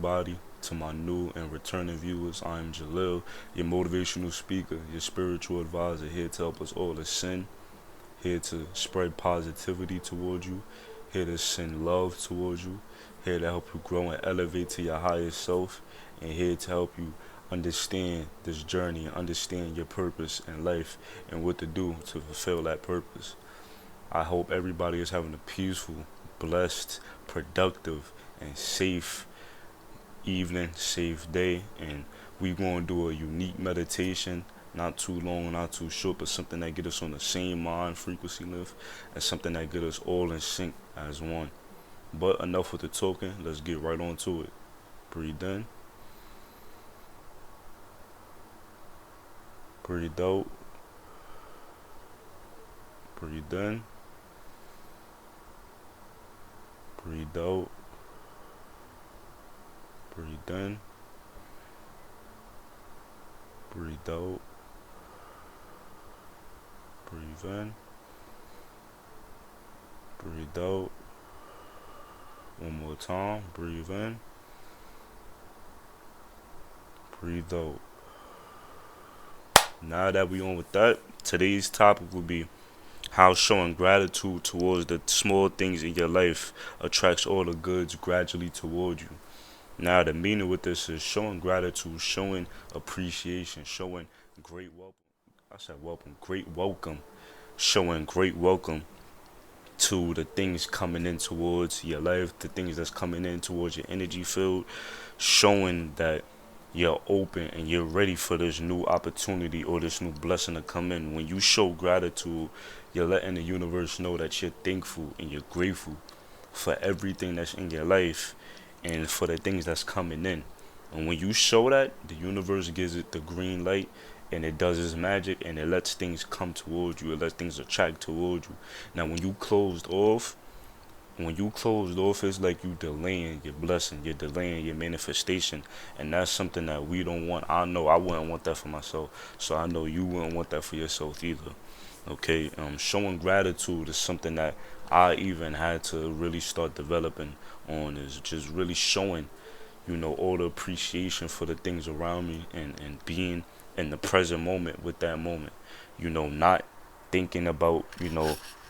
everybody. To my new and returning viewers, I am Jaleel, your motivational speaker, your spiritual advisor, here to help us all ascend, here to spread positivity towards you, here to send love towards you, here to help you grow and elevate to your highest self, and here to help you understand this journey and understand your purpose in life and what to do to fulfill that purpose. I hope everybody is having a peaceful, blessed, productive, and safe evening, safe day. And we going to do a unique meditation, not too long, not too short, but something that get us on the same mind frequency lift, and something that get us all in sync as one. But enough with the talking, let's get right on to it. Breathe in, breathe out, breathe in, breathe out, breathe in, breathe out, breathe in, breathe out. One more time, breathe in, breathe out. Now that we on with that, today's topic will be how showing gratitude towards the small things in your life attracts all the goods gradually toward you. Now, the meaning with this is showing gratitude, showing appreciation, showing great welcome. I said welcome, great welcome, showing great welcome to the things coming in towards your life, the things that's coming in towards your energy field, showing that you're open and you're ready for this new opportunity or this new blessing to come in. When you show gratitude, you're letting the universe know that you're thankful and you're grateful for everything that's in your life and for the things that's coming in. And when you show that, the universe gives it the green light and it does its magic and it lets things come towards you. It lets things attract towards you. Now, when you closed off, it's like you delaying your blessing, you're delaying your manifestation, and that's something that we don't want. I know I wouldn't want that for myself, so I know you wouldn't want that for yourself either. Okay, showing gratitude is something that I even had to really start developing on. Is just really showing, all the appreciation for the things around me and being in the present moment with that moment. Not thinking about,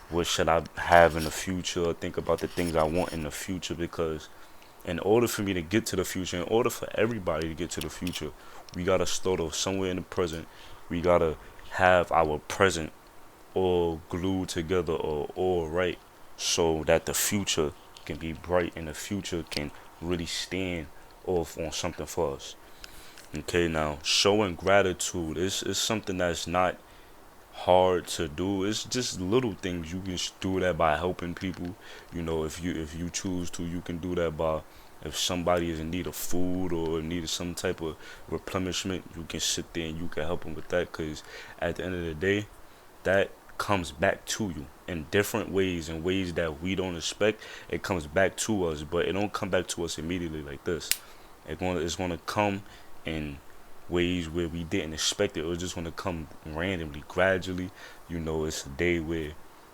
what should I have in the future or think about the things I want in the future, because in order for me to get to the future, in order for everybody to get to the future, we gotta start off somewhere in the present. We gotta have our present all glued together or all right, so that the future can be bright and the future can really stand off on something for us. Okay, now showing gratitude is something that's not hard to do. It's just little things. You can do that by helping people. If you choose to, you can do that by, if somebody is in need of food or in need of some type of replenishment, you can sit there and you can help them with that. Because at the end of the day, that comes back to you in different ways, in ways that we don't expect. It comes back to us, but it don't come back to us immediately like this. It's gonna come in ways where we didn't expect it. It was just gonna come randomly, gradually. It's a day where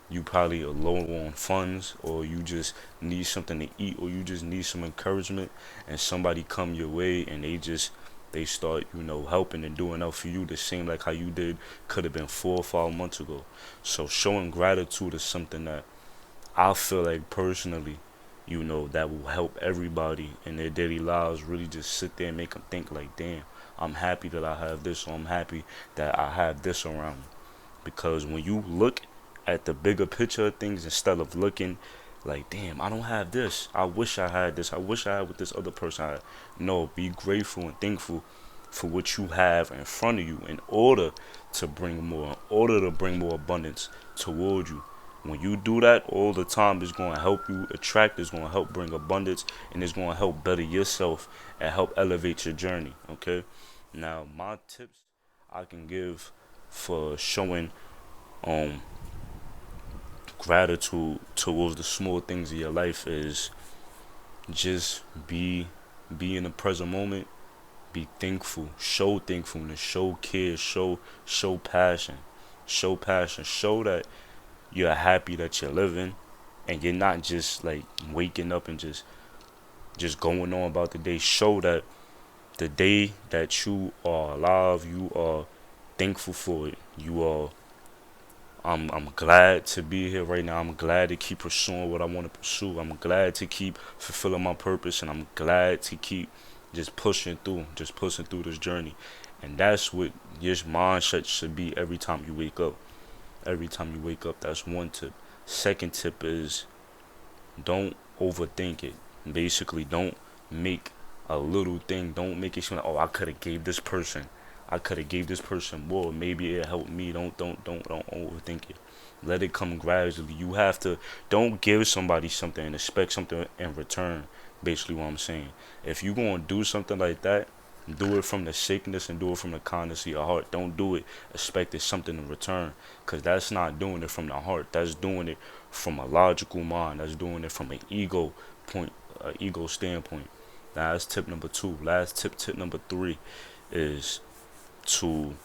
you probably are low on funds, or you just need something to eat, or you just need some encouragement, and somebody come your way and they start, helping and doing out for you the same like how you did could have been 4 or 5 months ago. So showing gratitude is something that I feel like personally, that will help everybody in their daily lives really just sit there and make them think like, damn, I'm happy that I have this, or I'm happy that I have this around me. Because when you look at the bigger picture of things instead of looking like, damn, I don't have this, I wish I had this, I wish I had what this other person had. No, be grateful and thankful for what you have in front of you in order to bring more, in order to bring more abundance toward you. When you do that all the time, it's going to help you attract, it's going to help bring abundance, and it's going to help better yourself and help elevate your journey. Okay? Now, my tips I can give for showing um gratitude towards the small things of your life is just be in the present moment, be thankful, show thankfulness, show care, show passion, show that you're happy that you're living, and you're not just like waking up and just just going on about the day. Show that the day that you are alive, you are thankful for it. You are I'm glad to be here right now. I'm glad to keep pursuing what I want to pursue. I'm glad to keep fulfilling my purpose, and I'm glad to keep just pushing through this journey. And that's what your mindset should be every time you wake up. Every time you wake up, that's one tip. Second tip is don't overthink it. Basically, don't make a little thing. Don't make it seem like, oh, I could have gave this person more. Maybe it helped me. Don't overthink it. Let it come gradually. You have to. Don't give somebody something and expect something in return. Basically, what I'm saying. If you gonna do something like that, do it from the sickness and do it from the kindness of your heart. Don't do it expecting something in return, because that's not doing it from the heart. That's doing it from a logical mind. That's doing it from an ego standpoint. Now that's tip number two. Last tip number three, is to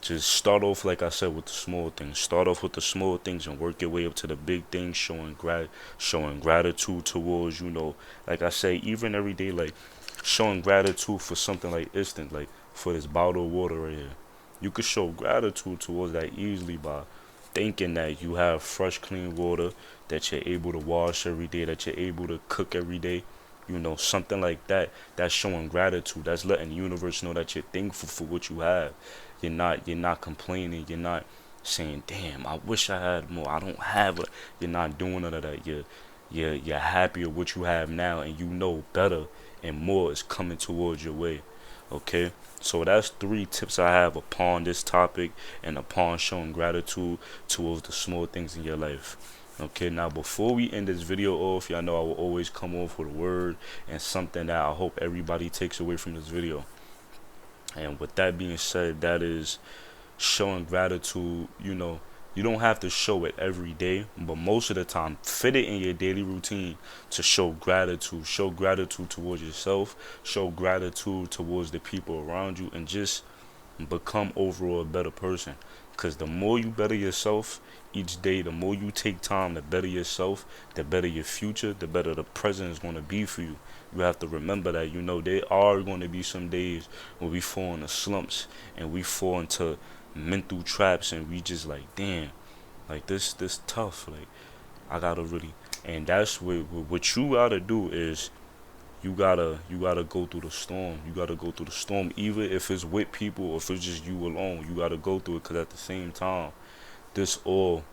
just start off, like I said, with the small things. Start off with the small things and work your way up to the big things, showing gratitude towards, like I say, even every day, like showing gratitude for something like instant, like for this bottle of water right here. You could show gratitude towards that easily by thinking that you have fresh, clean water, that you're able to wash every day, that you're able to cook every day. Something like that. That's showing gratitude. That's letting the universe know that you're thankful for what you have. You're not complaining. You're not saying, "Damn, I wish I had more. I don't have it." You're not doing none of that. You're happy with what you have now, and you know better and more is coming towards your way. Okay, so that's three tips I have upon this topic and upon showing gratitude towards the small things in your life. Okay, now before we end this video off, y'all know I will always come off with a word and something that I hope everybody takes away from this video. And with that being said, that is showing gratitude. You don't have to show it every day, but most of the time, fit it in your daily routine to show gratitude. Show gratitude towards yourself, show gratitude towards the people around you, and just become overall a better person. Because the more you better yourself each day, the more you take time to better yourself, the better your future, the better the present is going to be for you. You have to remember that, there are going to be some days where we fall into slumps and we fall into mental traps, and we just like, damn, like this tough, like I gotta really. And that's what you gotta do is you gotta go through the storm. You gotta go through the storm, even if it's with people or if it's just you alone. You gotta go through it, because at the same time, this all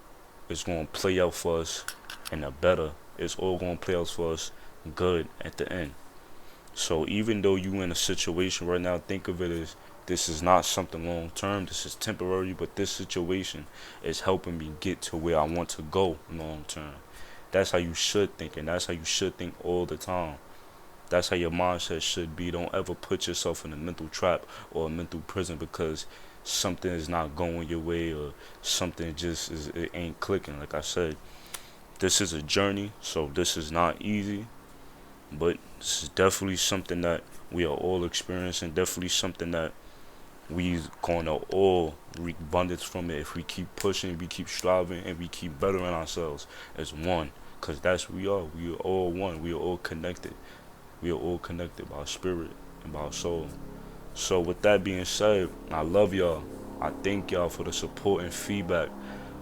is gonna play out for us in a better. It's all gonna play out for us good at the end. So even though you in a situation right now, think of it as this is not something long term. This is temporary, but this situation is helping me get to where I want to go long term. That's how you should think, and that's how you should think all the time. That's how your mindset should be. Don't ever put yourself in a mental trap or a mental prison because something is not going your way, or something just it ain't clicking. Like I said, this is a journey, so this is not easy, but this is definitely something that we are all experiencing. Definitely something that we gonna all reap abundance from it if we keep pushing, we keep striving, and we keep bettering ourselves as one. Cause that's we are. We are all one. We are all connected. We are all connected by spirit and by soul. So with that being said, I love y'all. I thank y'all for the support and feedback.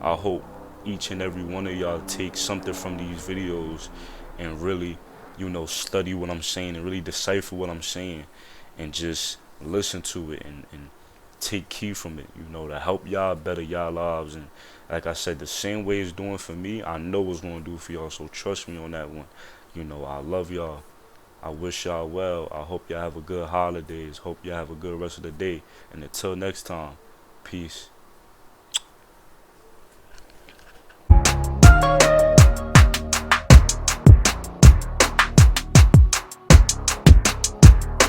I hope each and every one of y'all take something from these videos and really, study what I'm saying and really decipher what I'm saying and just listen to it and take key from it, to help y'all better y'all lives. And like I said, the same way it's doing for me, I know it's going to do for y'all. So trust me on that one. I love y'all. I wish y'all well. I hope y'all have a good holidays. Hope y'all have a good rest of the day. And until next time, peace.